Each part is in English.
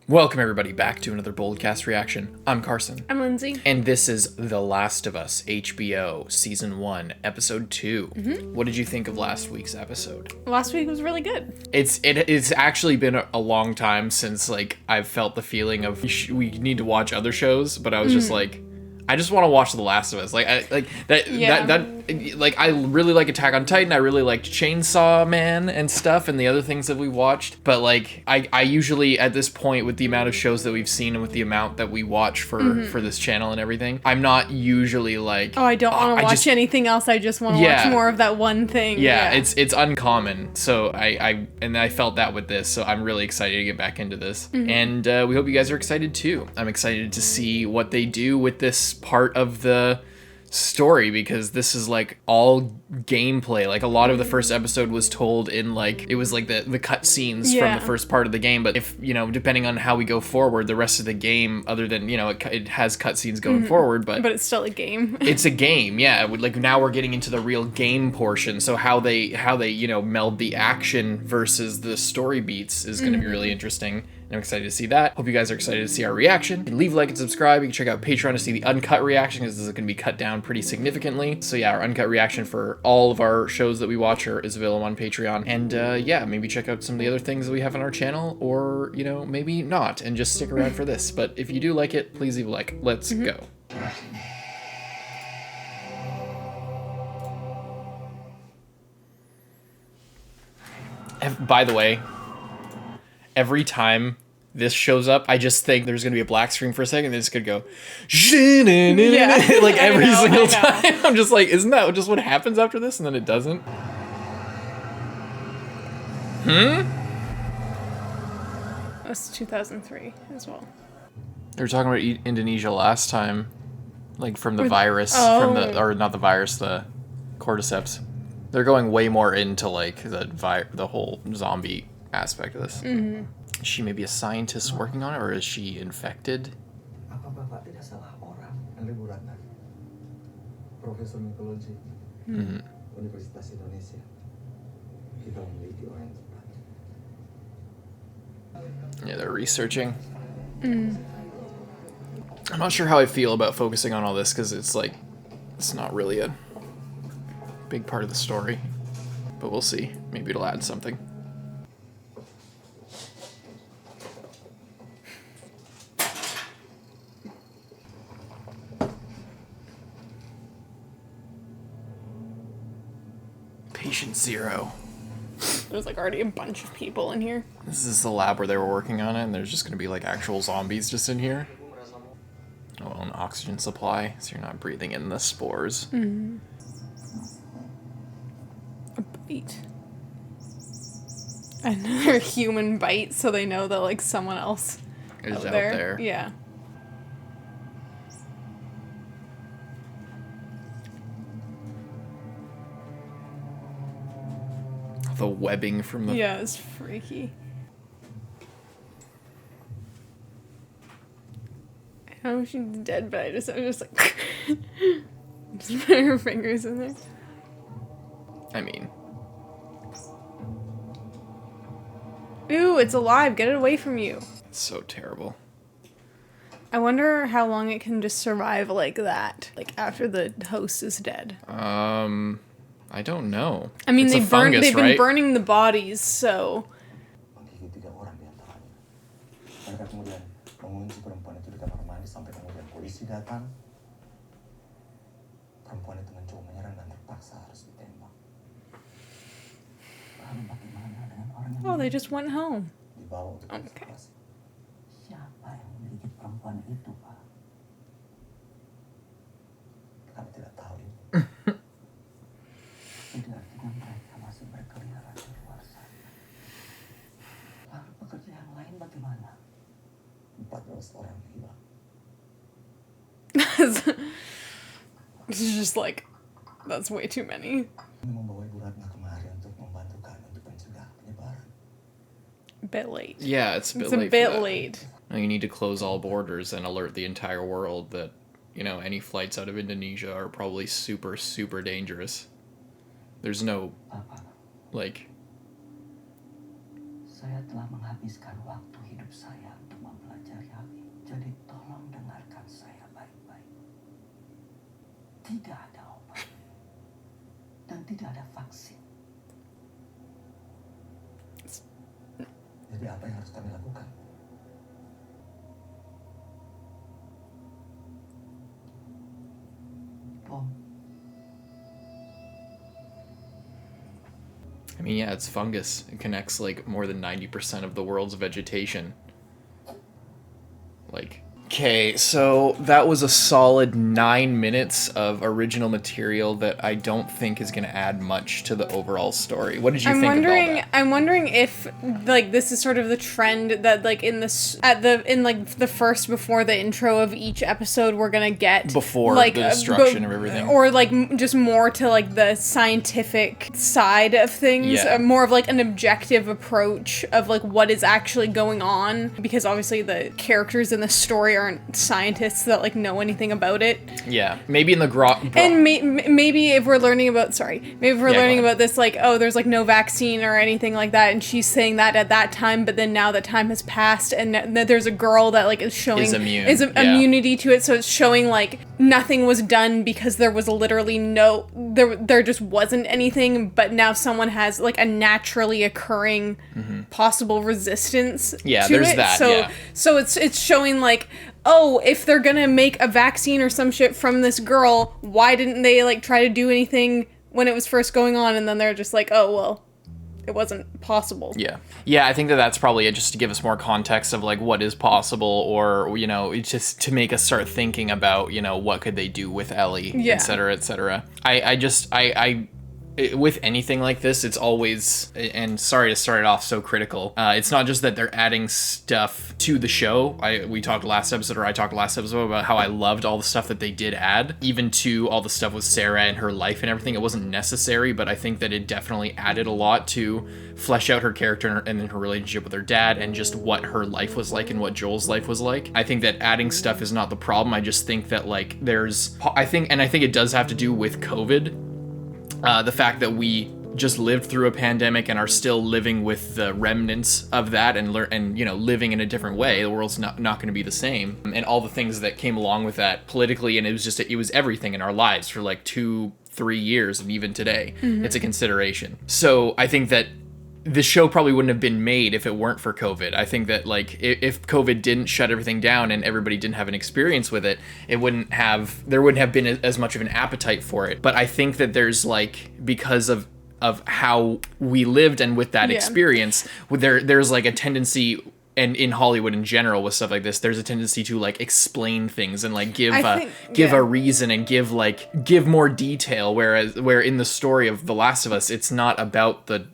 Welcome everybody back to another Boldcast reaction. I'm Carson. I'm Lindsay. And this is The Last of Us, HBO, Season 1, Episode 2. What did you think of last week's episode? Last week was really good. It's actually been a long time since, like, I've felt the feeling of we need to watch other shows, but I was just like, I just want to watch The Last of Us. Like, I really like Attack on Titan. I really liked Chainsaw Man and stuff and the other things that we watched. But, like, I usually, at this point, with the amount of shows that we've seen and with the amount that we watch for this channel and everything, I'm not usually like, oh, I don't want to watch anything else. I just want to watch more of that one thing. Yeah, it's uncommon. So I felt that with this. So I'm really excited to get back into this. And we hope you guys are excited too. I'm excited to see what they do with this part of the story, because this is like all gameplay. Like, a lot of the first episode was told in, like, it was like the cut scenes from the first part of the game, but if, you know, depending on how we go forward, the rest of the game, other than, you know, it has cut scenes going forward, but it's still a game. It's a game. Like, now we're getting into the real game portion, so how they you know, meld the action versus the story beats is going to be really interesting. I'm excited to see that. Hope you guys are excited to see our reaction. You can leave a like and subscribe. You can check out Patreon to see the uncut reaction, because this is going to be cut down pretty significantly. So yeah, our uncut reaction for all of our shows that we watch is available on Patreon. And yeah, maybe check out some of the other things that we have on our channel, or, you know, maybe not, and just stick around for this. But if you do like it, please leave a like. Let's go. By the way, every time this shows up, I just think there's gonna be a black screen for a second, and it's gonna go like every single time. I'm just like, isn't that just what happens after this? And then it doesn't. That was 2003 as well. They were talking about Indonesia last time, like from the virus, or not the virus, the cordyceps. They're going way more into, like, the whole zombie aspect of this. Is she maybe a scientist working on it, or is she infected? Yeah, they're researching. I'm not sure how I feel about focusing on all this, because it's like, it's not really a big part of the story, but we'll see. Maybe it'll add something. Patient 0. There's like already a bunch of people in here. This is the lab where they were working on it, and there's just gonna be like actual zombies just in here. Oh, an oxygen supply, so you're not breathing in the spores. A bite. Another human bite, so they know that, like, someone else is out out there. there. Yeah. The webbing from the... Yeah, it's freaky. I know she's dead, but I was just like... just putting her fingers in there. I mean... Ooh, it's alive. Get it away from you. It's so terrible. I wonder how long it can just survive like that, like after the host is dead. I don't know. I mean, they've been burning the bodies, so... Oh, they just went home. Okay. This is just like, that's way too many. A bit late. Yeah, it's a bit late. You need to close all borders and alert the entire world that, you know, any flights out of Indonesia are probably super, super dangerous. There's no, like, saya telah menghabiskan waktu hidup saya untuk mempelajari hal ini. Jadi tolong dengarkan saya baik-baik. Tidak ada obat dan tidak ada vaksin. Jadi apa yang harus kami lakukan? Bom. I mean, yeah, it's fungus. It connects like more than 90% of the world's vegetation. Like, okay, so that was a solid 9 minutes of original material that I don't think is going to add much to the overall story. What did you think about that? I'm wondering if like this is sort of the trend that like in this the first before the intro of each episode we're gonna get Before like the destruction of everything, or like just more to like the scientific side of things, Yeah. More of like an objective approach of like what is actually going on, because obviously the characters in the story aren't scientists that like know anything about it. Yeah, maybe in the And maybe if we're learning about learning go ahead. about this, like, oh, there's like no vaccine or anything like that, and she's saying that at that time, but then now that time has passed, and that there's a girl that like is showing immune. immunity to it, so it's showing like nothing was done because there was literally there just wasn't anything, but now someone has like a naturally occurring possible resistance. Yeah, to there's it. that, So yeah. so it's showing like, oh, if they're gonna make a vaccine or some shit from this girl, why didn't they like try to do anything when it was first going on? And then they're just like, oh, well, it wasn't possible. Yeah, I think that's probably it, just to give us more context of like what is possible, or you know, it's just to make us start thinking about, you know, what could they do with Ellie, Yeah. et cetera, et cetera. With anything like this, it's always, and sorry to start it off so critical, it's not just that they're adding stuff to the show. I talked last episode about how I loved all the stuff that they did add, even to all the stuff with Sarah and her life and everything. It wasn't necessary, but I think that it definitely added a lot to flesh out her character and then her relationship with her dad and just what her life was like and what Joel's life was like. I think that adding stuff is not the problem. I just think that like I think it does have to do with COVID. The fact that we just lived through a pandemic and are still living with the remnants of that and you know, living in a different way. The world's not going to be the same, and all the things that came along with that politically, and it was everything in our lives for like 2-3 years, and even today it's a consideration. So I think that the show probably wouldn't have been made if it weren't for COVID. I think that like if COVID didn't shut everything down and everybody didn't have an experience with it, there wouldn't have been as much of an appetite for it. But I think that there's like, because of how we lived and with that experience, there's like a tendency, and in Hollywood in general with stuff like this, there's a tendency to like explain things and like give a reason and give more detail, where in the story of The Last of Us, it's not about the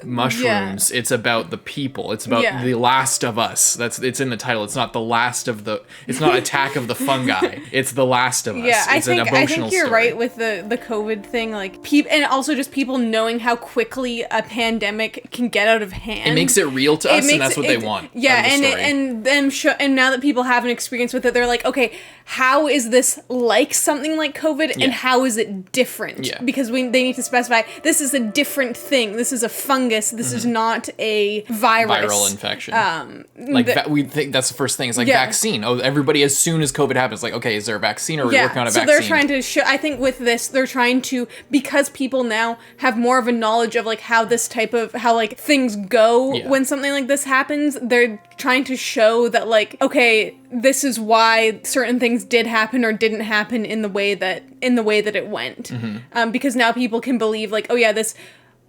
mushrooms, it's about the people, it's about the last of us. It's in the title. It's not it's not Attack of the Fungi, it's The Last of Us. I It's think an emotional you're story. right with the COVID thing, like and also just people knowing how quickly a pandemic can get out of hand. It makes it real to us, and that's what they want. Yeah, out of the story. and now that people have an experience with it, they're like, okay, how is this like something like COVID, and how is it different? Yeah. Because they need to specify, this is a different thing. This is a fungus. This is not a virus. Viral infection. We think that's the first thing. It's like vaccine. Oh, everybody, as soon as COVID happens, like, okay, is there a vaccine, or are we working on a vaccine? So they're trying to show, I think with this, they're trying to, because people now have more of a knowledge of like how like things go when something like this happens, they're trying to show that like, okay, this is why certain things did happen or didn't happen in the way that it went. Because now people can believe like, oh yeah, this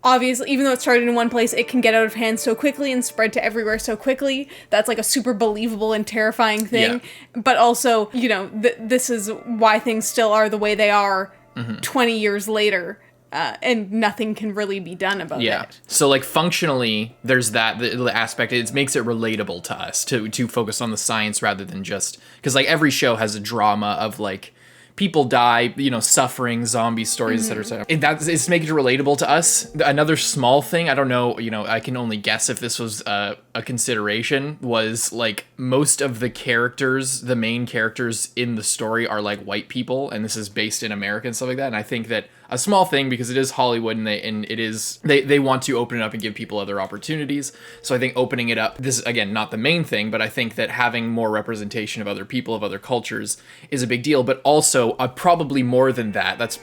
obviously, even though it started in one place, it can get out of hand so quickly and spread to everywhere so quickly. That's like a super believable and terrifying thing. But also, you know, this is why things still are the way they are 20 years later. And nothing can really be done about it. So like functionally, there's the aspect. It makes it relatable to us to focus on the science rather than just, because like every show has a drama of like people die, you know, suffering, zombie stories, etc. It's making it relatable to us. Another small thing, I don't know, you know, I can only guess if this was a consideration, was like most of the main characters in the story are like white people, and this is based in America and stuff like that. And I think that a small thing because it is Hollywood, and they want to open it up and give people other opportunities. So I think opening it up, this is again not the main thing, but I think that having more representation of other people, of other cultures, is a big deal. But also probably more than that. That's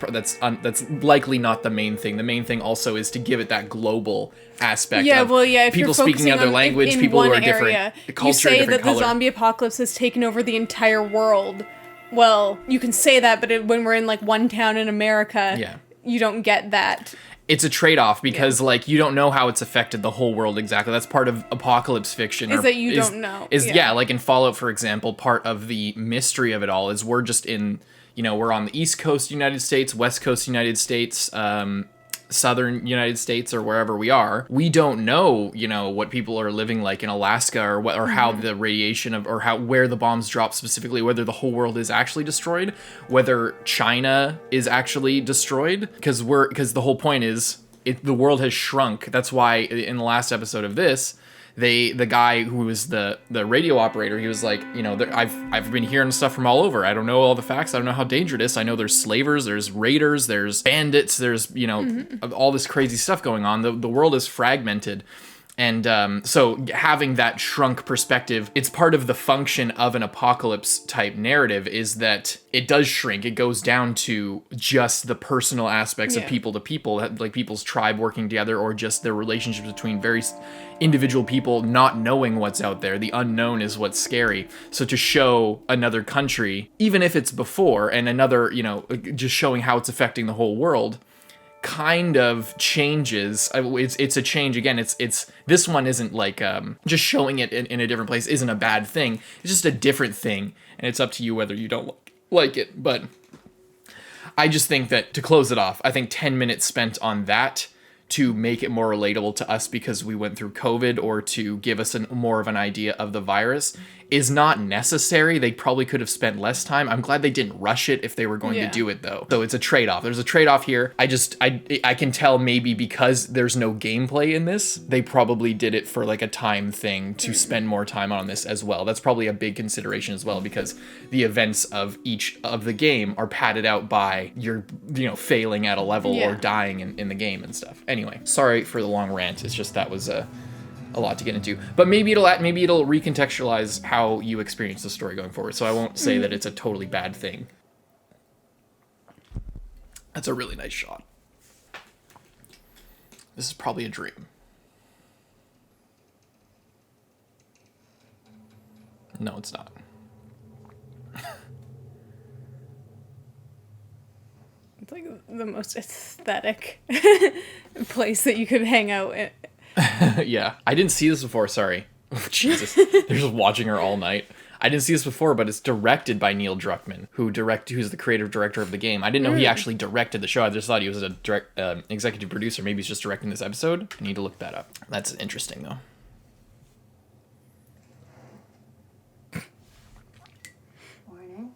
likely not the main thing. The main thing also is to give it that global aspect. Yeah, well, yeah. If people you're speaking other language, in people who are area, different culture, you say different that color. the zombie apocalypse has taken over the entire world. Well, you can say that, but when we're in like one town in America, you don't get that. It's a trade-off because like you don't know how it's affected the whole world exactly. That's part of apocalypse fiction. That you don't know. Like in Fallout, for example, part of the mystery of it all is we're just in, we're on the East Coast United States, West Coast United States, Southern United States, or wherever we are. We don't know, what people are living like in Alaska, or how the radiation where the bombs drop specifically, whether the whole world is actually destroyed, whether China is actually destroyed, because the whole point is the world has shrunk. That's why in the last episode of this, the guy who was the radio operator, he was like, I've been hearing stuff from all over. I don't know all the facts. I don't know how dangerous it is. I know there's slavers, there's raiders, there's bandits, there's, all this crazy stuff going on. The world is fragmented. And so having that shrunk perspective, it's part of the function of an apocalypse type narrative, is that it does shrink. It goes down to just the personal aspects of people to people, like people's tribe working together, or just their relationships between very individual people not knowing what's out there. The unknown is what's scary. So to show another country, even if it's before, and another, just showing how it's affecting the whole world, kind of changes. It's a change. Again, it's this one isn't like just showing it in a different place isn't a bad thing. It's just a different thing, and it's up to you whether you don't like it. But I just think that, to close it off, I think 10 minutes spent on that to make it more relatable to us because we went through COVID, or to give us more of an idea of the virus, is not necessary. They probably could have spent less time. I'm glad they didn't rush it if they were going to do it, though. So it's a trade-off. There's a trade-off here. I can tell maybe because there's no gameplay in this, they probably did it for like a time thing to spend more time on this as well. That's probably a big consideration as well, because the events of each of the game are padded out by your, failing at a level or dying in the game and stuff. Anyway, sorry for the long rant. It's just that was a lot to get into, but maybe it'll recontextualize how you experience the story going forward. So I won't say that it's a totally bad thing. That's a really nice shot. This is probably a dream. No, it's not. It's like the most aesthetic place that you could hang out in. Yeah, I didn't see this before. Sorry. Oh, Jesus, they're just watching her all night. I didn't see this before, but it's directed by Neil Druckmann, who's the creative director of the game. I didn't know he actually directed the show. I just thought he was a executive producer. Maybe he's just directing this episode. I need to look that up. That's interesting, though. Morning.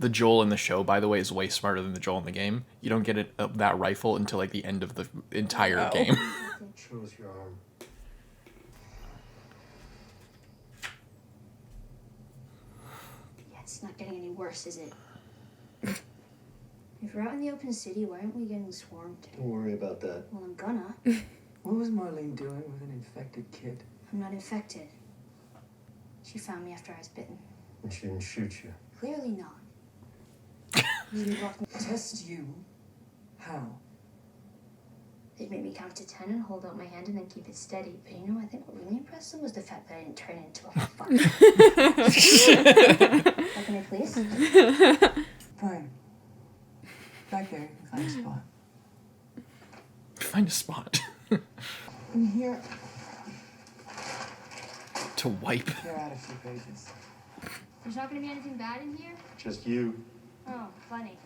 The Joel in the show, by the way, is way smarter than the Joel in the game. You don't get that rifle until like the end of the entire game. Show us your arm. Yeah, it's not getting any worse, is it? If we're out in the open city, why aren't we getting swarmed? Don't worry about that. Well, I'm gonna. What was Marlene doing with an infected kid? I'm not infected. She found me after I was bitten. And she didn't shoot you. Clearly not. You didn't walk me. Test you? How? They'd make me count to 10 and hold out my hand and then keep it steady. But I think what really impressed them was the fact that I didn't turn into a fuck. How can I please? Fine. Back there, you can find a spot. Find a spot. In here, To wipe. you're out a few pages. There's not gonna be anything bad in here? Just you. Oh, funny.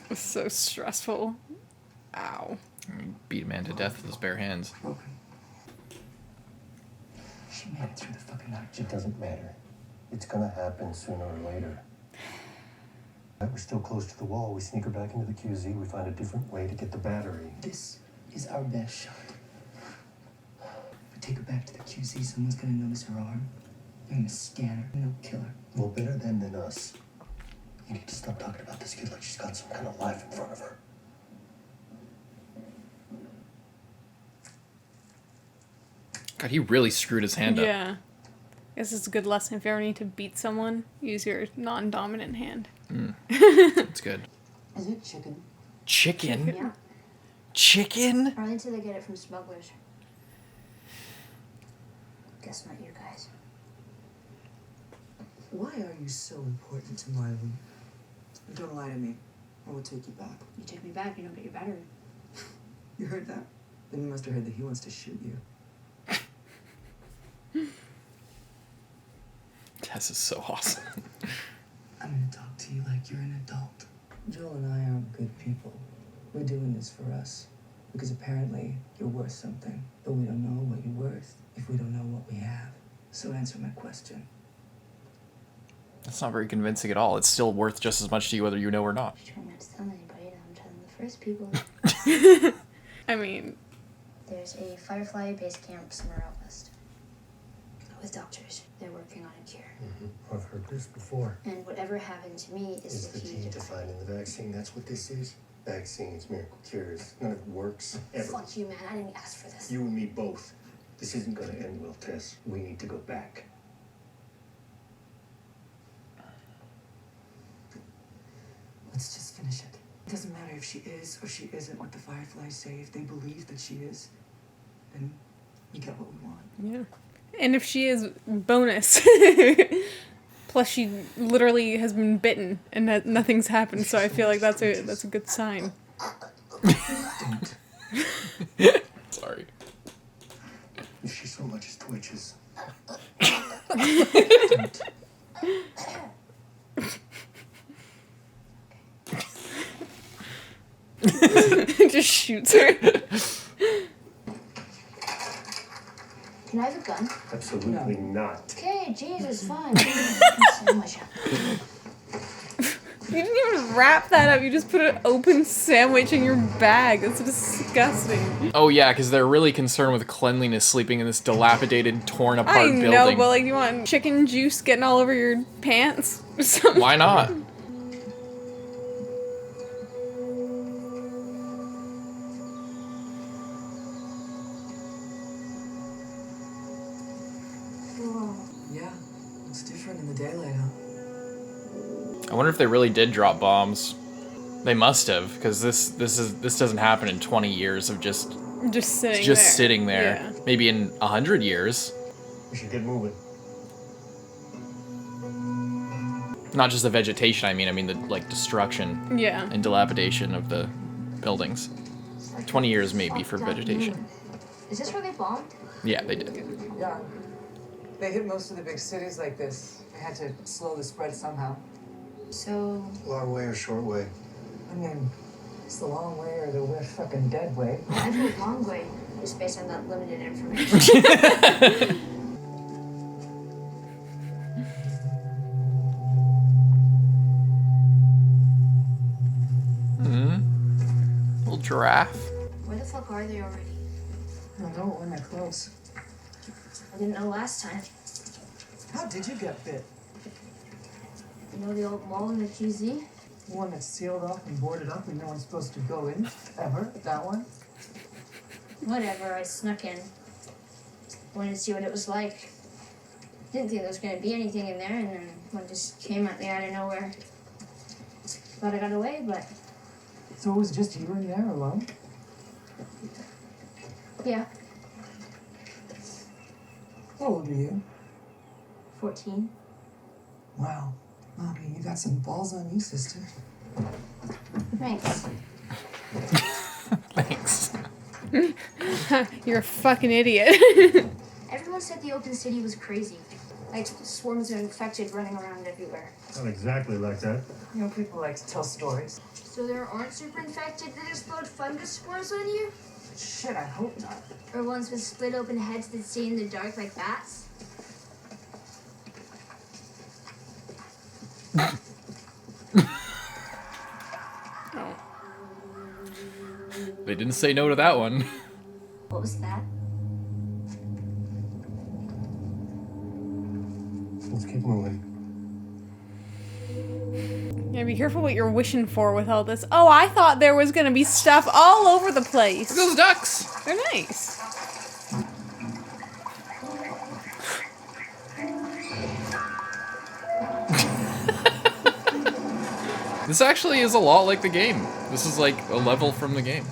It's so stressful. Ow. Beat a man to death with his bare hands. Broken. She made it through the fucking night. It doesn't matter. It's gonna happen sooner or later. We're still close to the wall. We sneak her back into the QZ. We find a different way to get the battery. This is our best shot. We take her back to the QC. Someone's gonna notice her arm. I'm a scanner, no killer. Well, better them than us. You need to stop talking about this kid like she's got some kind of life in front of her. God, he really screwed his hand up. Yeah. I guess it's a good lesson. If you ever need to beat someone, use your non-dominant hand. That's good. Is it chicken? Chicken? Yeah. Chicken? Arlington, they get it from smugglers. Guess not you guys. Why are you so important to Marlene? Don't lie to me. I will take you back. You take me back, you don't get your battery. You heard that? Then you must have heard that he wants to shoot you. Tess is so awesome. I'm gonna talk to you like you're an adult. Joel and I aren't good people. We're doing this for us. Because apparently you're worth something. But we don't know what you're worth if we don't know what we have. So answer my question. That's not very convincing at all. It's still worth just as much to you whether you know or not. Try not to tell anybody that I'm telling the first people. I mean, There's a Firefly base camp somewhere out west. With doctors. They're working on a cure. I've heard this before. And whatever happened to me Is is the the key key to to finding the vaccine? That's what this is? Vaccines, miracle cures. None of it works. Ever. Fuck you, man. I didn't ask for this. You and me both. This isn't gonna end well, Tess. We need to go back. Let's just finish it. It doesn't matter if she is or she isn't what the Fireflies say. If they believe that she is, then we get what we want. yeah. And if she is, bonus. Plus, she literally has been bitten and nothing's happened, so I feel like that's a good sign. Don't. Sorry. If she so much as twitches. Don't. Just shoots her. Can I have a gun? Absolutely not. Okay, Jesus, fine. So much. You didn't even wrap that up. You just put an open sandwich in your bag. That's disgusting. Oh yeah, because they're really concerned with cleanliness sleeping in this dilapidated, torn apart I building. know, but like, do you want chicken juice getting all over your pants or something? Why not? Yeah, it's different in the daylight, huh? I wonder if they really did drop bombs. They must have, because this doesn't happen in 20 years of just sitting there. Yeah. Maybe in 100 years. We should get moving. Not just the vegetation. I mean the like destruction Yeah. and dilapidation of the buildings. 20 years maybe for vegetation. Is this where they bombed? Yeah, they did. Yeah. They hit most of the big cities like this. They had to slow the spread somehow. So, Long way or short way? I mean, it's the long way or the we're fucking dead way. I vote long way, just based on that limited information. Little giraffe. Where the fuck are they already? I don't know when they're close. I didn't know last time. How did you get bit? You know the old mall in the QZ? The one that's sealed off and boarded up and no one's supposed to go in? Ever? That one? Whatever, I snuck in. Wanted to see what it was like. Didn't think there was gonna be anything in there, and then one just came at me out of nowhere. Thought I got away, but So it was just you in there alone? yeah, How old are you? 14. Wow. Mommy, you got some balls on you, sister. Thanks. Thanks. You're a fucking idiot. Everyone said the open city was crazy. Like swarms of infected running around everywhere. Not exactly like that. You know, people like to tell stories. So there aren't super infected that explode fungus spores on you? Shit, I hope not. Or ones with split open heads that stay in the dark like bats? They didn't say no to that one. What was that? Keep moving. Yeah, be careful what you're wishing for with all this. Oh, I thought there was gonna be stuff all over the place. Look at those ducks. They're nice. This actually is a lot like the game. This is like a level from the game.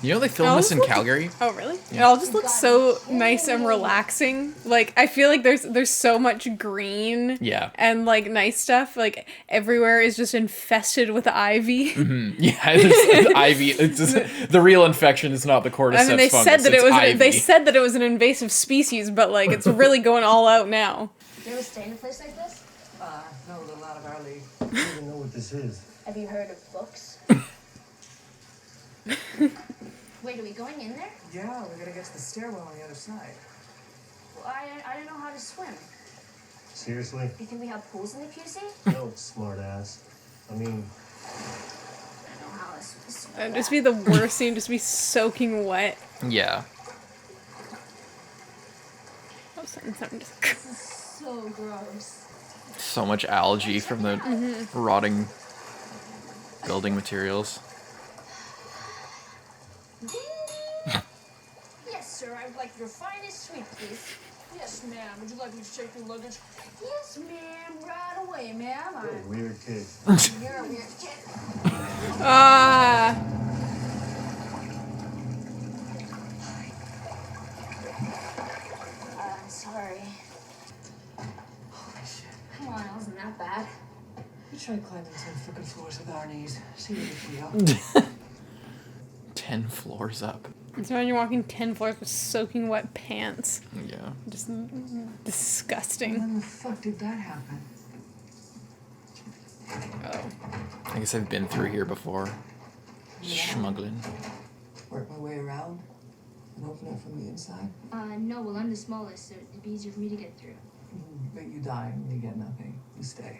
You know they filmed this in Calgary? Oh, really? It all just looks so nice and relaxing. Like, I feel like there's so much green. Yeah. And, like, nice stuff. Like, everywhere is just infested with ivy. Mm-hmm. Yeah, there's ivy. It's just, the real infection is not the cordyceps I mean, they fungus. said that it was ivy. they said that it was an invasive species, but, like, it's really going all out now. You ever stay in a place like this? No, a lot of our league. I don't even know what this is. Have you heard of books? Wait, are we going in there? Yeah, we're gonna get to the stairwell on the other side. Well, I don't know how to swim. Seriously? You think we have pools in the QC? No, smart ass. I mean, I don't know how to swim. It'd just be the worst scene, just be soaking wet. Yeah. Oh, something just... This is so gross. So much algae from the rotting building materials. Yes, sir. I would like your finest sweet, please. Yes, ma'am. Would you like me to check your luggage? Yes, ma'am. Right away, ma'am. you're a weird kid. You're a weird kid. Ah. I'm sorry. Holy shit. Come on, it wasn't that bad. We tried climbing 10 fucking floors with our knees. See what we feel. 10 floors up. So imagine walking 10 floors with soaking wet pants. Yeah. Just disgusting. When the fuck did that happen? Oh. I guess I've been through here before. Schmuggling. Work my way around and open it from the inside. No, well, I'm the smallest, so it'd be easier for me to get through. But you die and you get nothing. You stay.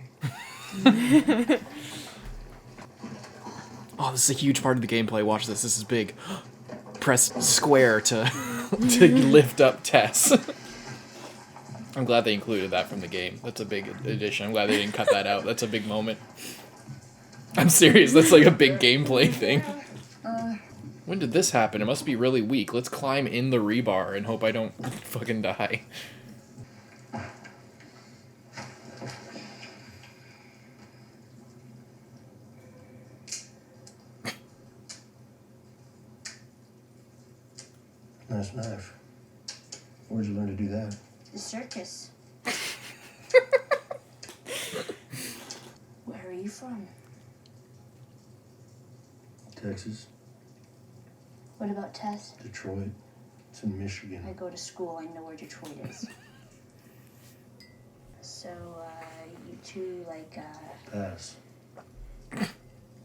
Oh, this is a huge part of the gameplay. Watch this. This is big. Press square to to lift up Tess. I'm glad they included that from the game. That's a big addition. I'm glad they didn't cut that out. That's a big moment. I'm serious. That's like a big gameplay thing. When did this happen? It must be really weak. Let's climb in the rebar and hope I don't fucking die. Nice knife. Where'd you learn to do that? The circus. Where are you from? Texas, What about Tess? Detroit. It's in Michigan. I go to school. I know where Detroit is. So, you two, like, Pass.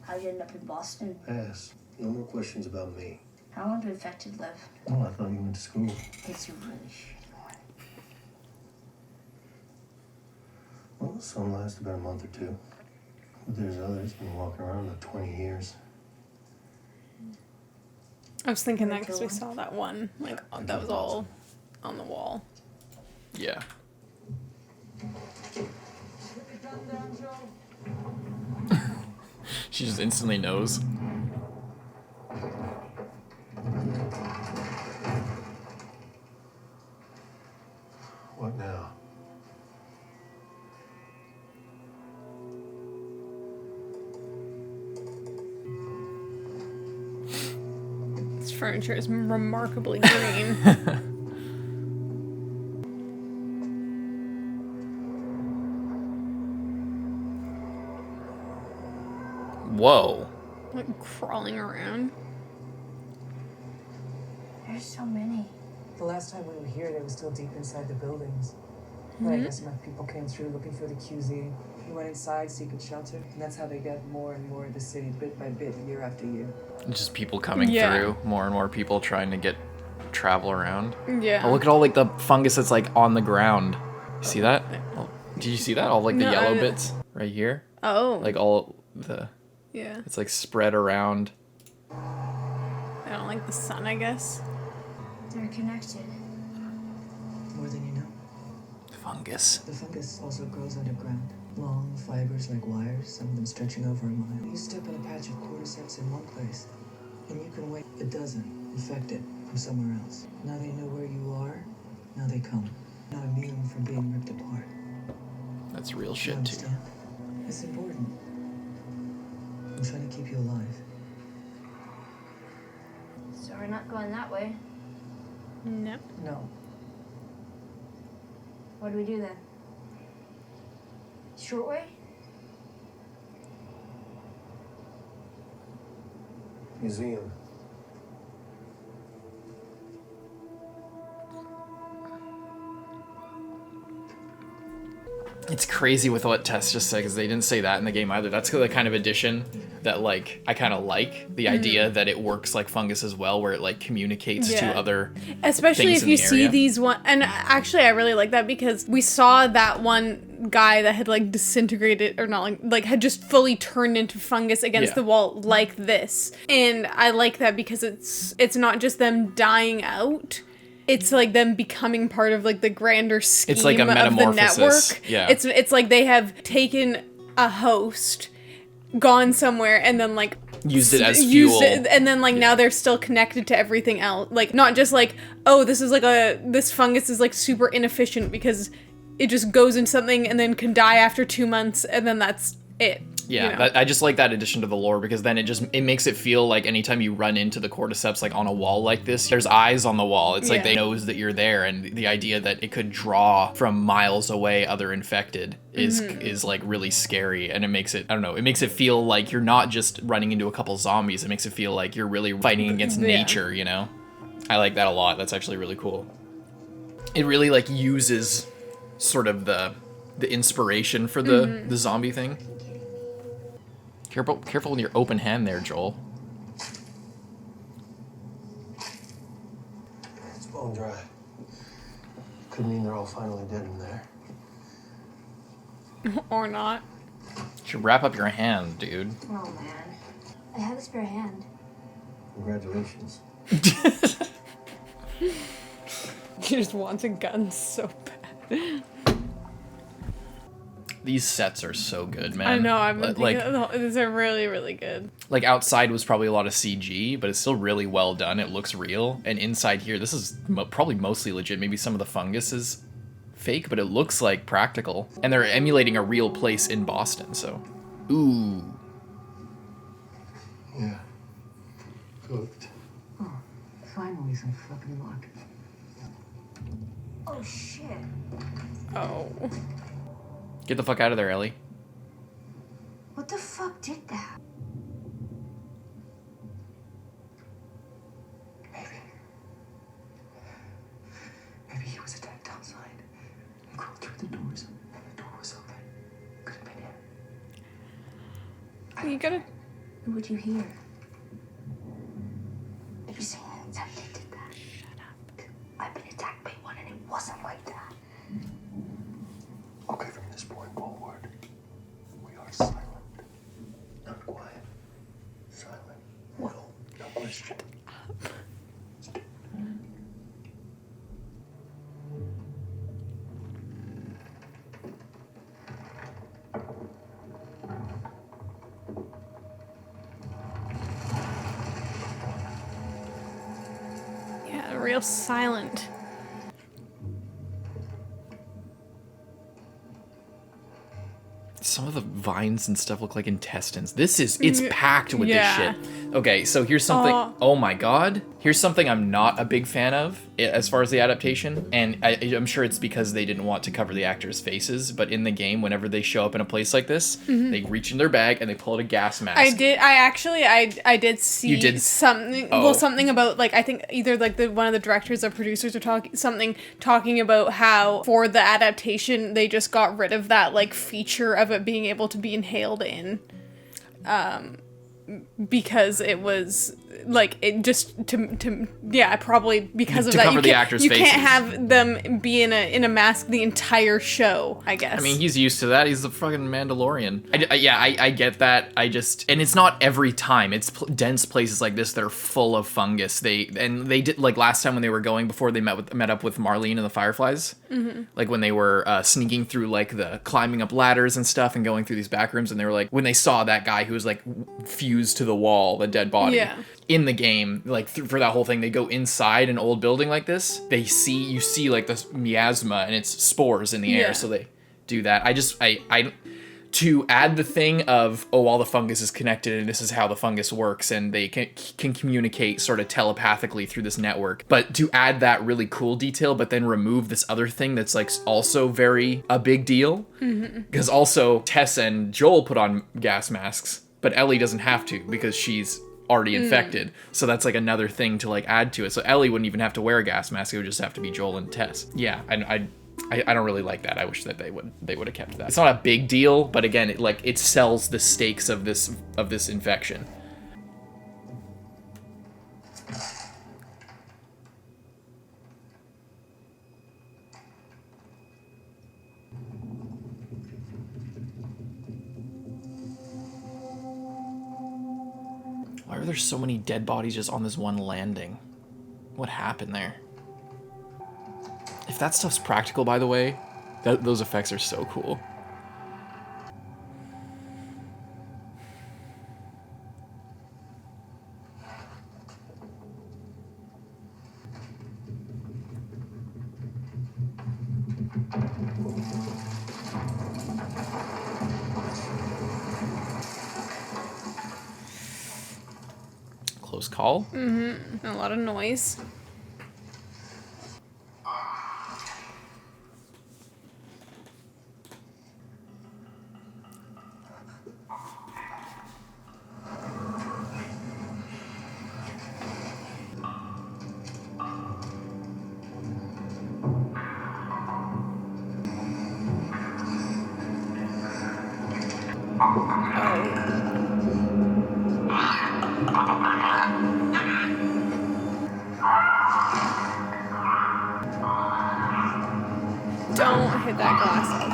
how'd you end up in Boston? Pass. No more questions about me. How long do infected live? Oh, I thought you went to school. It's a really shitty one. Well, some last about a month or two. But there's others been walking around about 20 years. I was thinking that because we saw that one. Like, that was all on the wall. Yeah. She just instantly knows. What now? This furniture is remarkably green. Whoa. Like, crawling around. There's so many. The last time we were here, they were still deep inside the buildings. But I guess enough people came through looking for the QZ. We went inside seeking shelter, and that's how they got more and more of the city bit by bit, year after year. Just people coming Yeah. through. More and more people trying to travel around. Yeah. Oh, look at all like the fungus that's like on the ground. You see that? Oh, did you see that? All like the No, yellow I- bits right here. Oh. Like all the. Yeah. It's like spread around. I don't like the sun, I guess. They're connected. More than you know. fungus. The fungus also grows underground. Long fibers like wires, some of them stretching over a mile. You step in a patch of cordyceps in one place, and you can wait a dozen infected from somewhere else. Now they know where you are, now they come. Not immune from being ripped apart. That's real You shit, too. understand? It's important. I'm trying to keep you alive. So we're not going that way. No. No. What do we do then? Short way? Museum. It's crazy with what Tess just said, because they didn't say that in the game either. That's the kind of addition that, like, I kind of like. The idea that it works like fungus as well, where it, like, communicates to other Especially things if in you the see area. these one, and actually I really like that because we saw that one guy that had like disintegrated, or not like had just fully turned into fungus against the wall like this. And I like that because it's not just them dying out. It's like them becoming part of like the grander scheme It's like a of the metamorphosis. network. Yeah. It's like they have taken a host, gone somewhere, and then like Used it as fuel. and then like now they're still connected to everything else. Like not just like, oh, this fungus is like super inefficient because it just goes into something and then can die after 2 months, and then that's it. Yeah, you know? I just like that addition to the lore, because then it makes it feel like anytime you run into the cordyceps like on a wall like this, there's eyes on the wall. It's like they knows that you're there, and the idea that it could draw from miles away other infected is like really scary, and it makes it, I don't know, it makes it feel like you're not just running into a couple zombies. It makes it feel like you're really fighting against nature, you know? I like that a lot. That's actually really cool. It really like uses sort of the inspiration for the zombie thing. Careful with your open hand there, Joel. It's bone dry. Could mean they're all finally dead in there. Or not. You should wrap up your hand, dude. Oh man. I have a spare hand. Congratulations. He just wants a gun so bad. These sets are so good, man. I know, I've been like thinking, these are really, really good. like outside was probably a lot of CG, but it's still really well done. It looks real. And inside here, this is probably mostly legit. Maybe some of the fungus is fake, but it looks like practical. And they're emulating a real place in Boston, so. Ooh. Yeah. Cooked. Oh, finally some fucking luck. Oh shit. Oh. Get the fuck out of there, Ellie. What the fuck did that? Maybe he was attacked outside. He crawled through the doors, and the door was open. Could have been him. You gotta... Who would you hear? Maybe someone attempted did that. Shut up. I've been attacked by one, and it wasn't like that. Okay, from this point forward, we are silent. Not quiet. Silent. What? No question. Yeah, real silent. Some of the vines and stuff look like intestines. It's packed with Yeah. this shit. Okay, so here's something. Oh my god. Here's something I'm not a big fan of as far as the adaptation. And I'm sure it's because they didn't want to cover the actors' faces. But in the game, whenever they show up in a place like this, they reach in their bag and they pull out a gas mask. I did see You did? something. Oh. Well, something about like I think either like one of the directors or producers are talking about how for the adaptation they just got rid of that like feature of it being able to be inhaled in, because it was like it just to yeah, probably because of To that cover you the can't, actors' you can't faces. have them be in a mask the entire show, I guess. I mean, he's used to that. He's the fucking Mandalorian. I get that. And it's not every time. It's dense places like this that are full of fungus. They did, like, last time when they were going, before they met up with Marlene and the Fireflies, like when they were sneaking through, like, the climbing up ladders and stuff and going through these back rooms, and they were like, when they saw that guy who was like fused to the wall, the dead body. Yeah. In the game, like for that whole thing, they go inside an old building like this. You see like this miasma and it's spores in the air, Yeah. so they do that. I to add the thing of, oh, all the fungus is connected and this is how the fungus works and they can communicate sort of telepathically through this network. But to add that really cool detail, but then remove this other thing that's like also a big deal. Because also Tess and Joel put on gas masks, but Ellie doesn't have to because she's already infected. So that's like another thing to like add to it. So Ellie wouldn't even have to wear a gas mask. It would just have to be Joel and Tess. Yeah, I don't really like that. I wish that they would have kept that. It's not a big deal, but again, it sells the stakes of this infection. Why are there so many dead bodies just on this one landing? What happened there? If that stuff's practical, by the way, those effects are so cool. Close call. Mm-hmm. A lot of noise. Don't hit that glass out.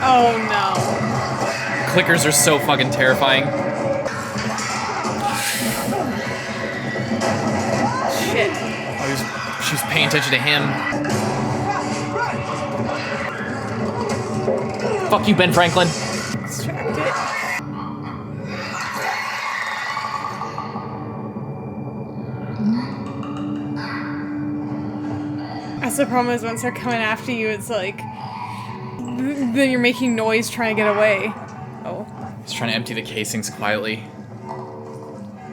Oh no. Clickers are so fucking terrifying. Shit. Oh, she's paying attention to him. Fuck you, Ben Franklin. Distract it. That's the problem, is once they're coming after you, it's like then you're making noise trying to get away. Oh. He's trying to empty the casings quietly.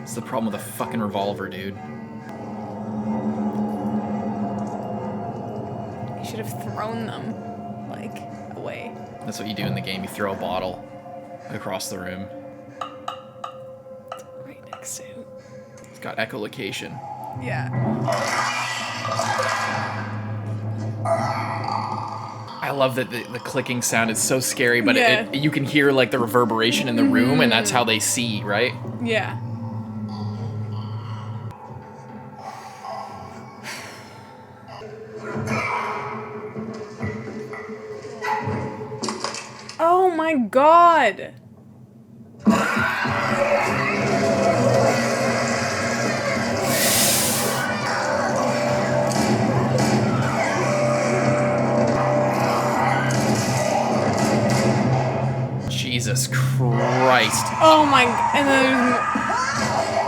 It's the problem with a fucking revolver, dude. You should have thrown them, like, away. That's what you do in the game. You throw a bottle across the room. Right next to him. It's got echolocation. Yeah. I love that the clicking sound is so scary, but Yeah. you can hear like the reverberation in the room, and that's how they see, right? Yeah. Oh my god! Jesus Christ. Oh my, and then there's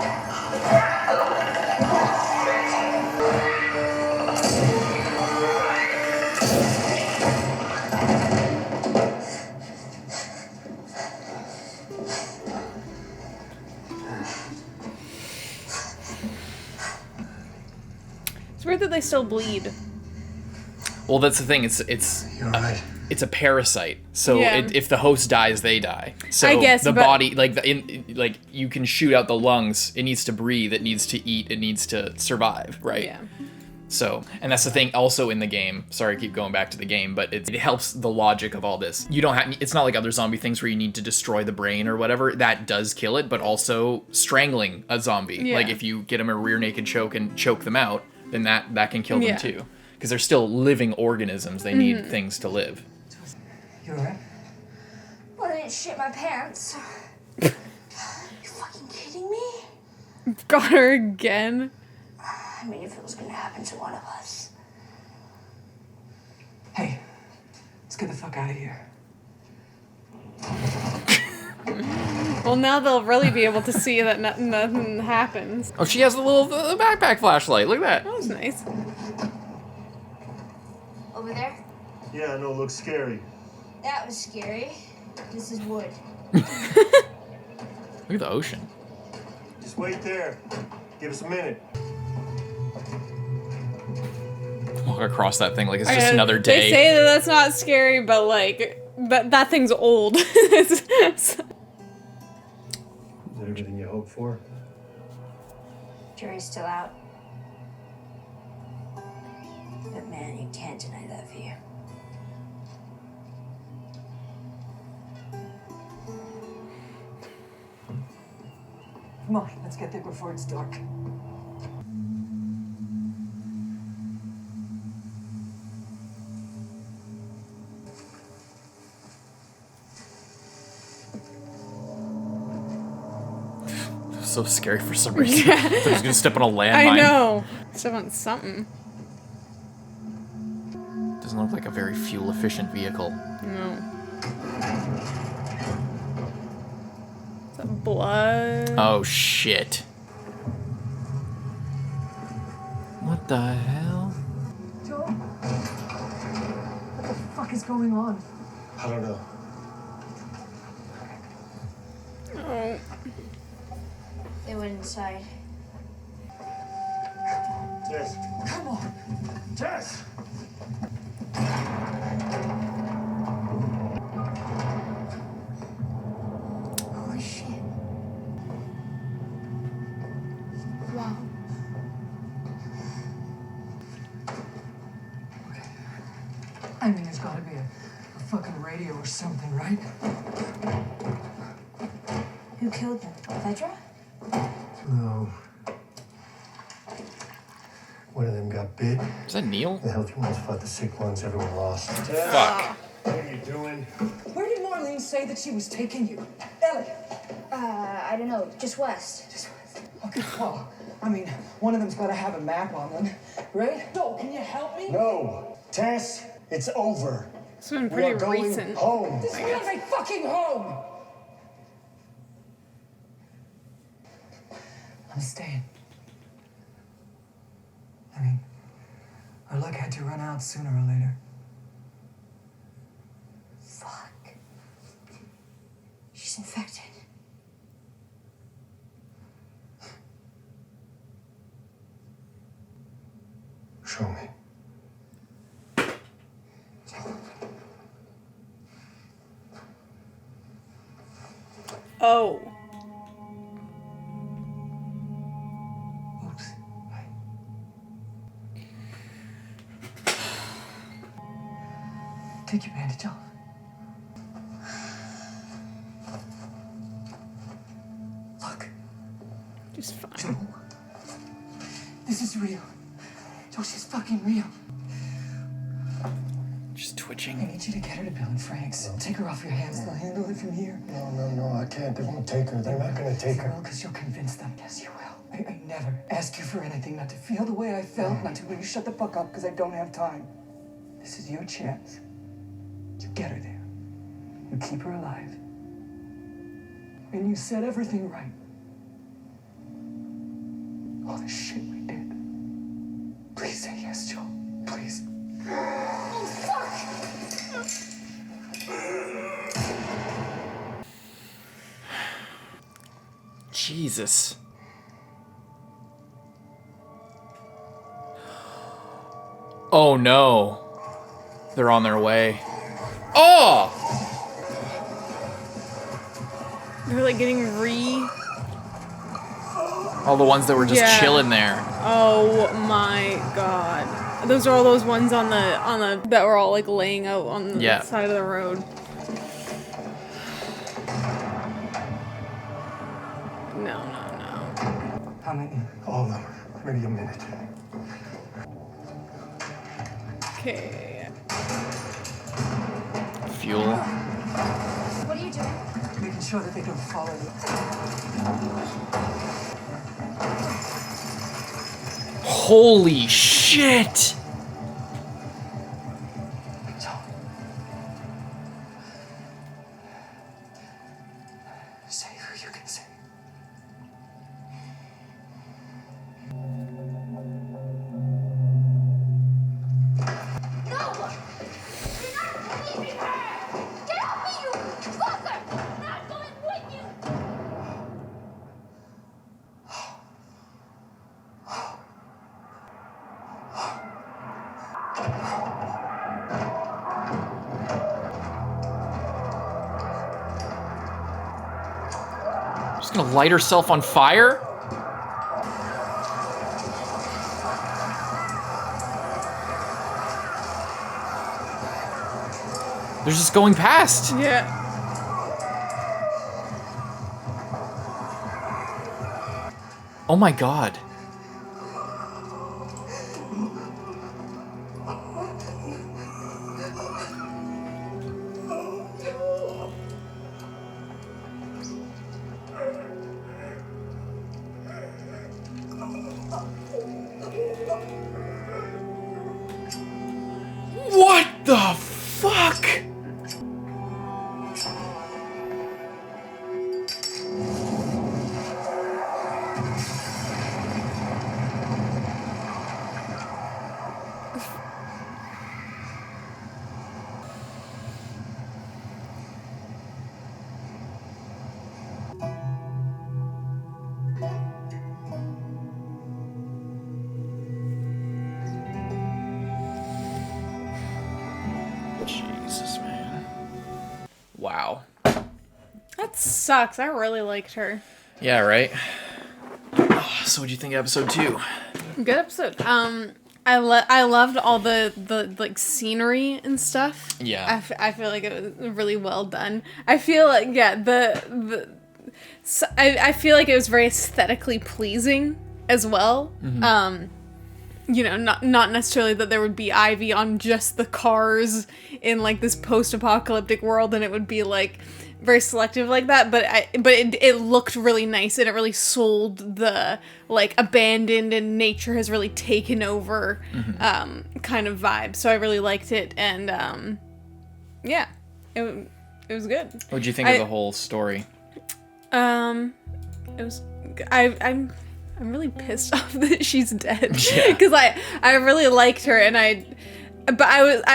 heard that they still bleed. Well, that's the thing. You're right. It's a parasite, so Yeah. if the host dies, they die. So I guess, the but- body, like you can shoot out the lungs. It needs to breathe. It needs to eat. It needs to survive, right? Yeah. So, and that's the thing also in the game. Sorry, I keep going back to the game, but it helps the logic of all this. You don't have, it's not like other zombie things where you need to destroy the brain or whatever. That does kill it, but also strangling a zombie. Yeah. Like if you get them a rear naked choke and choke them out, then that can kill them Yeah. too. Because they're still living organisms. They need things to live. You alright? Well, I didn't shit my pants. You fucking kidding me? Got her again. I mean, if it was gonna happen to one of us. Hey, let's get the fuck out of here. Well, now they'll really be able to see that nothing happens. Oh, she has a little backpack flashlight. Look at that. That was nice. Over there? Yeah, no, it looks scary. That was scary. This is wood. Look at the ocean. Just wait there. Give us a minute. Walk across that thing like it's just another They day. say that that's not scary, but like that thing's old. Is that everything you hoped for? Jury's still out. But man, you can't deny that view. Come on, let's get there before it's dark. So scary for some reason. I thought he was gonna step on a landmine. I know. Step on something. Doesn't look like a very fuel efficient vehicle. No. Is that blood? Oh shit. What the hell? Joe? What the fuck is going on? I don't know. Oh. They went inside. Tess. Come on! Tess! Holy shit. Wow. I mean, there's gotta be a fucking radio or something, right? Who killed them? Pedro? No. One of them got bit. Is that Neil? The healthy ones fought the sick ones. Everyone lost. Fuck. What are you doing? Where did Marlene say that she was taking you? Ellie! I don't know. Just west. Just, okay, well, I mean, one of them's gotta have a map on them, right? Joe, can you help me? No. Tess, it's over. It's been We are pretty going recent. home. This is not my fucking home! I'm staying. I mean, our luck had to run out sooner or later. Fuck. She's infected. Show me. Oh. Oops. Right. Take your bandage off. Look, Just fine. Joe. This is real. Joe, she's fucking real. Just I twitching. need you to get her to Bill and Frank's. Take her off your hands. They'll handle it from here. No, I can't. They won't take her. They're not gonna take her. Well, because you'll convince them. Yes, you will. I never ask you for anything, not to feel the way I felt, not to will you shut the fuck up because I don't have time. This is your chance. You get her there. You keep her alive. And you set everything right. All the shit we did. Please say yes, Joe. Please. Jesus. Oh no. They're on their way. Oh! They're like getting all the ones that were just chilling there. Oh my god. Those are all those ones on the that were all like laying out on the side of the road. No. How many? All of them. Maybe a minute. Okay. Fuel. What are you doing? Making sure that they don't follow me. Holy shit! Say who you can say. No! You're not leaving her! Get off me, you fucker! I'm not going with you! She's gonna light herself on fire? They're just going past. Yeah. Oh my god. What the fuck? Jesus, man. Wow. That sucks. I really liked her. Yeah, right? Oh, so what'd you think of episode 2? Good episode. I loved all the like scenery and stuff. Yeah. I feel like it was really well done. I feel like I feel like it was very aesthetically pleasing as well. Mm-hmm. You know, not necessarily that there would be Ivy on just the cars in like this post-apocalyptic world, and it would be like very selective like that. But it looked really nice, and it really sold the like abandoned and nature has really taken over kind of vibe. So I really liked it, and yeah, it was good. What'd you think of the whole story? It was I'm really pissed off that she's dead because I really liked her, and I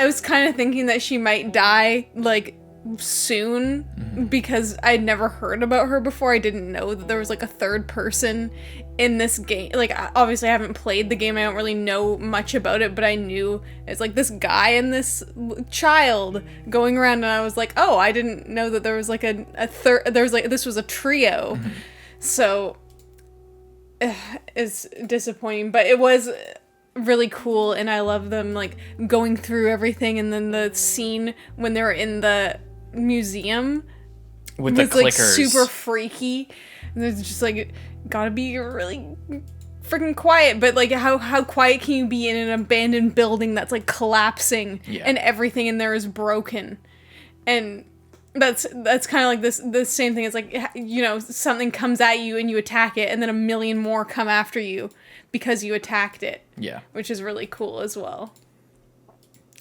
was kind of thinking that she might die like soon because I'd never heard about her before. I didn't know that there was like a third person in this game. Like obviously I haven't played the game, I don't really know much about it, but I knew it's like this guy and this child going around, and I was like, oh, I didn't know that there was like a third. There was like this was a trio, so. It's disappointing, but it was really cool, and I love them like going through everything, and then the scene when they were in the museum with the like clickers, super freaky, and there's just like gotta be really freaking quiet, but like how quiet can you be in an abandoned building that's like collapsing and everything in there is broken, and that's kind of like the same thing. It's like, you know, something comes at you and you attack it, and then a million more come after you because you attacked it. Yeah. Which is really cool as well.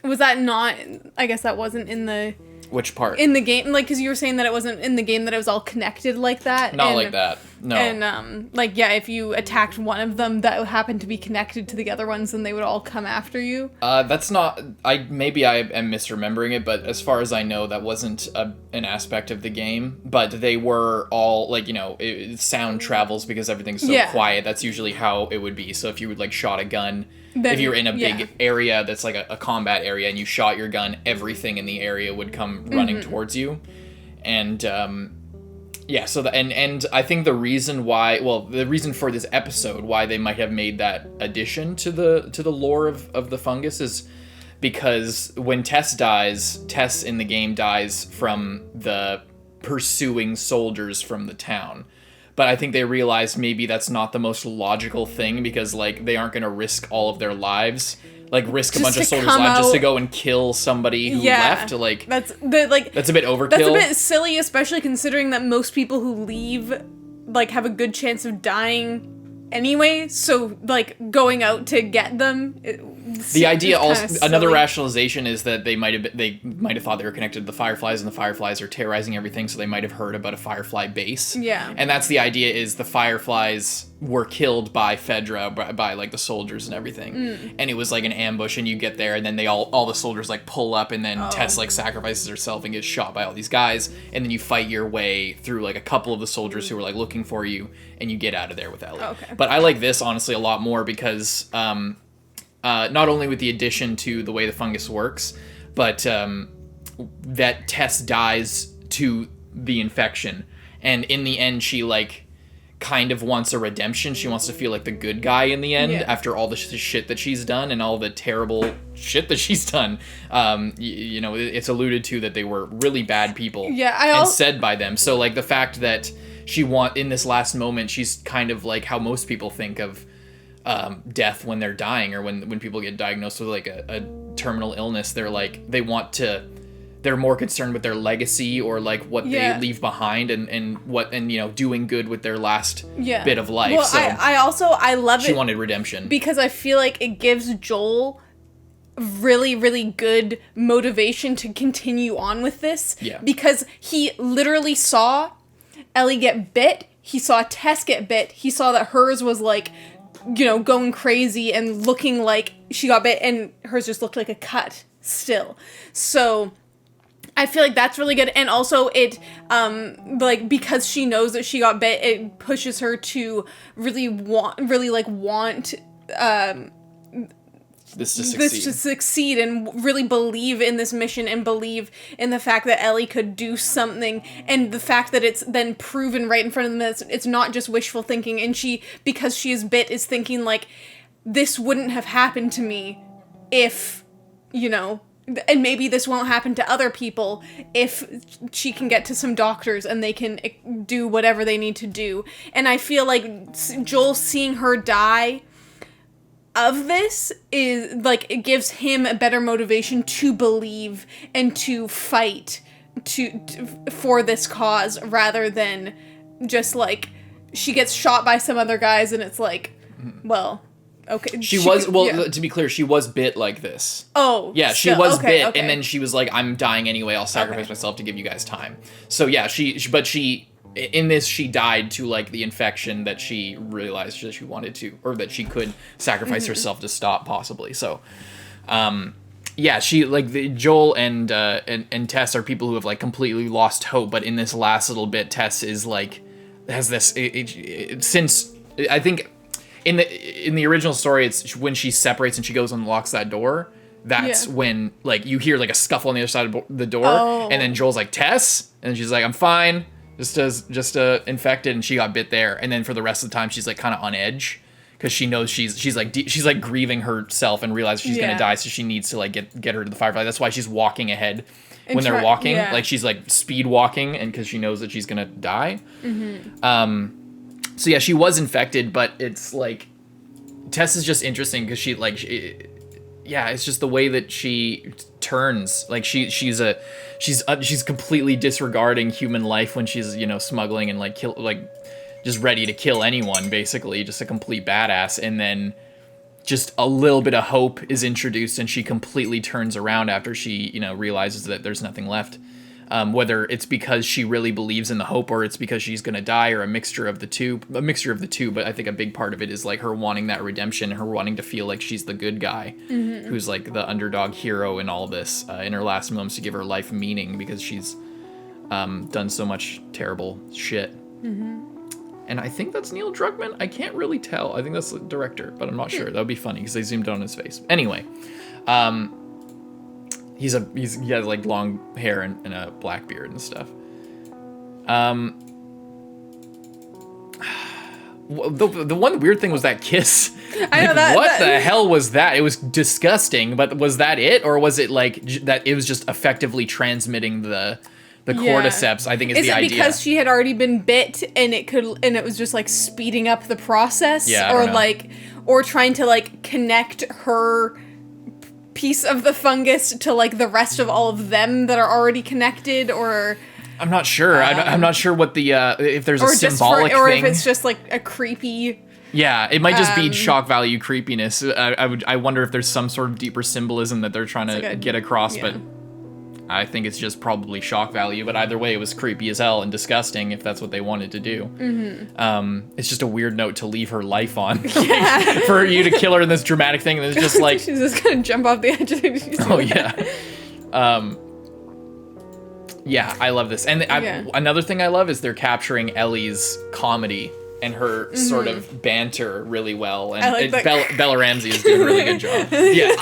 Was that not, I guess that wasn't in the... Which part? In the game, like, because you were saying that it wasn't in the game that it was all connected like that. Not like that. No. And like, yeah, if you attacked one of them that happened to be connected to the other ones, then they would all come after you. That's not. Maybe I am misremembering it, but as far as I know, that wasn't an aspect of the game. But they were all like, sound travels because everything's so quiet. That's usually how it would be. So if you would like shot a gun, then, if you were in a big area that's like a combat area and you shot your gun, everything in the area would come running towards you, and yeah, so and I think the reason for this episode, why they might have made that addition to the lore of the fungus, is because when Tess in the game dies from the pursuing soldiers from the town. But I think they realized maybe that's not the most logical thing, because like they aren't going to risk all of their lives, like risk a bunch of soldiers' lives just to go and kill somebody who left. Like that's a bit overkill. That's a bit silly, especially considering that most people who leave like have a good chance of dying anyway. So like going out to get them. The idea also, another rationalization is that they might have thought they were connected to the Fireflies, and the Fireflies are terrorizing everything, so they might have heard about a Firefly base. Yeah. And that's the idea, is the Fireflies were killed by Fedra, by like the soldiers and everything. And it was like an ambush, and you get there, and then all the soldiers like pull up, and then Tess like sacrifices herself and gets shot by all these guys, and then you fight your way through like a couple of the soldiers who were like looking for you, and you get out of there with Ellie. Okay. But I like this honestly a lot more because not only with the addition to the way the fungus works, but that Tess dies to the infection, and in the end she like kind of wants a redemption. She wants to feel like the good guy in the end, after all the shit that she's done and all the terrible shit that she's done. It's alluded to that they were really bad people, and said by them. So like the fact that in this last moment, she's kind of like how most people think of death when they're dying, or when people get diagnosed with like a terminal illness. They're more concerned with their legacy, or like what they leave behind, and doing good with their last bit of life. Well, so I love it. She wanted redemption because I feel like it gives Joel really, really good motivation to continue on with this. Yeah. Because he literally saw Ellie get bit. He saw Tess get bit. He saw that hers was like, going crazy and looking like she got bit, and hers just looked like a cut still. So I feel like that's really good. And also it, because she knows that she got bit, it pushes her to really want this to succeed and really believe in this mission and believe in the fact that Ellie could do something, and the fact that it's then proven right in front of them that it's not just wishful thinking, and she, because she is bit, is thinking like, this wouldn't have happened to me if, and maybe this won't happen to other people if she can get to some doctors and they can do whatever they need to do. And I feel like Joel seeing her die of this is like, it gives him a better motivation to believe and to fight for this cause, rather than just like she gets shot by some other guys and it's like, well, okay. To be clear, she was bit like this. Oh, yeah, she was bit, and then she was like, I'm dying anyway, I'll sacrifice myself to give you guys time. So yeah, she in this, she died to like the infection that she realized that she wanted to, or that she could sacrifice herself to stop, possibly. So she like Joel and Tess are people who have like completely lost hope, but in this last little bit, Tess is like, has this since I think in the original story, it's when she separates and she goes and locks that door. That's when like you hear like a scuffle on the other side of the door, and then Joel's like, Tess, and she's like, I'm fine. Just infected, and she got bit there, and then for the rest of the time she's like kind of on edge because she knows she's like grieving herself and realizes she's gonna die, so she needs to like get her to the Firefly. That's why she's walking ahead when they're walking, like she's like speed walking, and because she knows that she's gonna die. So yeah, she was infected, but it's like Tess is just interesting because it's just the way that she turns. Like she's completely disregarding human life when she's smuggling and like just ready to kill anyone, basically, just a complete badass. And then just a little bit of hope is introduced, and she completely turns around after she realizes that there's nothing left. whether it's because she really believes in the hope or it's because she's going to die, or a mixture of the two. But I think a big part of it is like her wanting that redemption, her wanting to feel like she's the good guy, who's like the underdog hero in all this, in her last moments, to give her life meaning because she's done so much terrible shit. And I think that's Neil Druckmann. I can't really tell. I think that's the director, but I'm not sure. That would be funny because they zoomed in on his face. Anyway, he has like long hair and a black beard and stuff. The one weird thing was that kiss. I know that. What the hell was that? It was disgusting. But was that it, or was it like that? It was just effectively transmitting the cordyceps, I think, is the idea. Is it because she had already been bit and it was just like speeding up the process? Yeah, or like, or trying to like connect her piece of the fungus to like the rest of all of them that are already connected, or... I'm not sure. I'm not sure what the, if there's a symbolic or thing. Or if it's just like a creepy... Yeah, it might just be shock value creepiness. I wonder if there's some sort of deeper symbolism that they're trying to get across, but... I think it's just probably shock value, but either way, it was creepy as hell and disgusting if that's what they wanted to do. It's just a weird note to leave her life on. For you to kill her in this dramatic thing, and it's just like... She's just gonna jump off the edge of it. Oh, yeah. Yeah, I love this. And another thing I love is they're capturing Ellie's comedy and her sort of banter really well. And I like Bella Ramsey is doing a really good job. Yeah.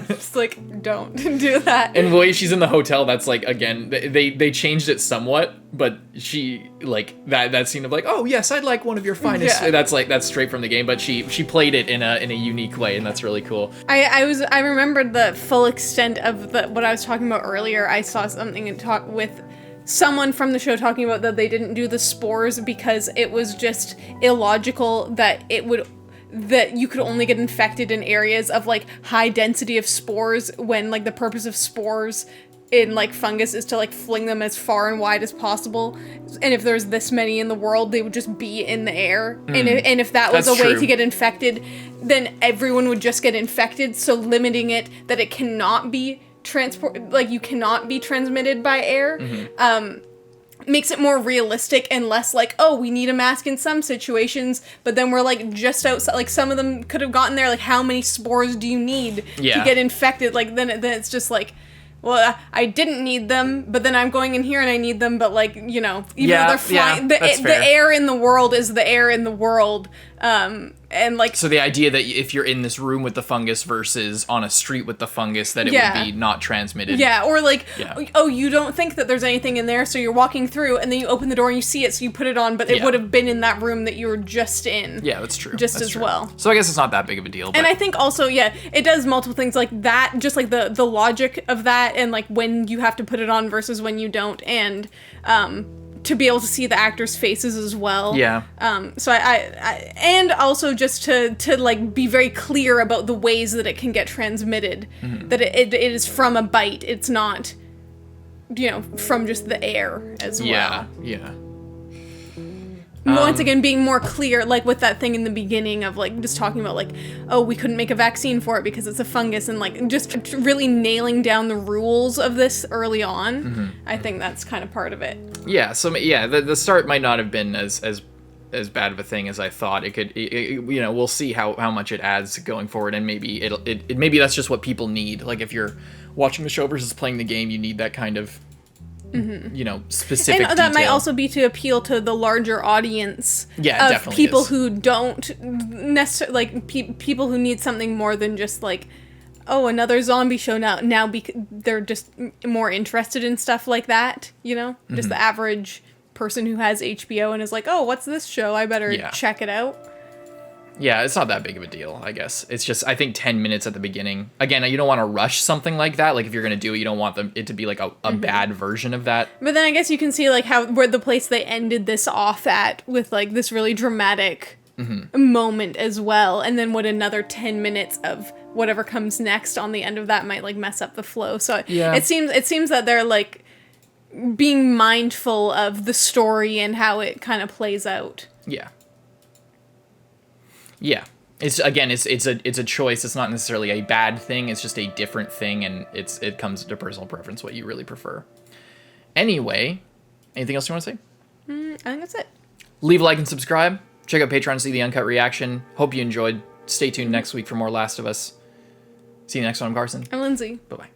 Just like, don't do that. And the way she's in the hotel, that's like, again, they changed it somewhat, but she, like, that scene of like, oh, yes, I'd like one of your finest. Yeah. That's straight from the game, but she played it in a unique way, and that's really cool. I remembered the full extent of what I was talking about earlier. I saw something and talk with someone from the show talking about that they didn't do the spores because it was just illogical that you could only get infected in areas of like high density of spores, when like the purpose of spores in like fungus is to like fling them as far and wide as possible, and if there's this many in the world, they would just be in the air. And if that was That's a way true. to get infected, then everyone would just get infected, so limiting it that it cannot be you cannot be transmitted by air, makes it more realistic and less like, oh, we need a mask in some situations, but then we're like just outside, like some of them could have gotten there, like how many spores do you need to get infected? Like then it's just like, well, I didn't need them, but then I'm going in here and I need them, but like, you know, even though they're flying, the air in the world is the air in the world. And like, so the idea that if you're in this room with the fungus versus on a street with the fungus, that it would be not transmitted. Yeah, or like, oh, you don't think that there's anything in there, so you're walking through, and then you open the door and you see it, so you put it on, but it would have been in that room that you were just in. Yeah, that's true. Just as well. So I guess it's not that big of a deal. But... And I think also, it does multiple things like that, just like the logic of that, and like when you have to put it on versus when you don't, and to be able to see the actors' faces as well. Yeah. So I and also just to like be very clear about the ways that it can get transmitted, that it is from a bite. It's not, from just the air as well. Yeah. Once again, being more clear, like with that thing in the beginning of like just talking about like, oh, we couldn't make a vaccine for it because it's a fungus, and like just really nailing down the rules of this early on. I think that's kind of part of it. Yeah. So the start might not have been as bad of a thing as I thought. It could, we'll see how much it adds going forward, and maybe maybe that's just what people need. Like if you're watching the show versus playing the game, you need that kind of. Specific and that detail. might also be to appeal to the larger audience of definitely people is. Who don't necessarily like people who need something more than just like, oh, another zombie show now they're just more interested in stuff like that, just the average person who has HBO and is like, oh, what's this show, I better check it out. Yeah, it's not that big of a deal, I guess. It's just, I think 10 minutes at the beginning. Again, you don't want to rush something like that. Like, if you're going to do it, you don't want it to be, like, a bad version of that. But then I guess you can see, like, where the place they ended this off at with, like, this really dramatic moment as well. And then what another 10 minutes of whatever comes next on the end of that might, like, mess up the flow. So it seems that they're, like, being mindful of the story and how it kind of plays out. Yeah. Yeah, it's a choice. It's not necessarily a bad thing. It's just a different thing, and it comes to personal preference what you really prefer. Anyway, anything else you want to say? I think that's it. Leave a like and subscribe. Check out Patreon to see the uncut reaction. Hope you enjoyed. Stay tuned next week for more Last of Us. See you next one. I'm Carson. I'm Lindsay. Bye-bye.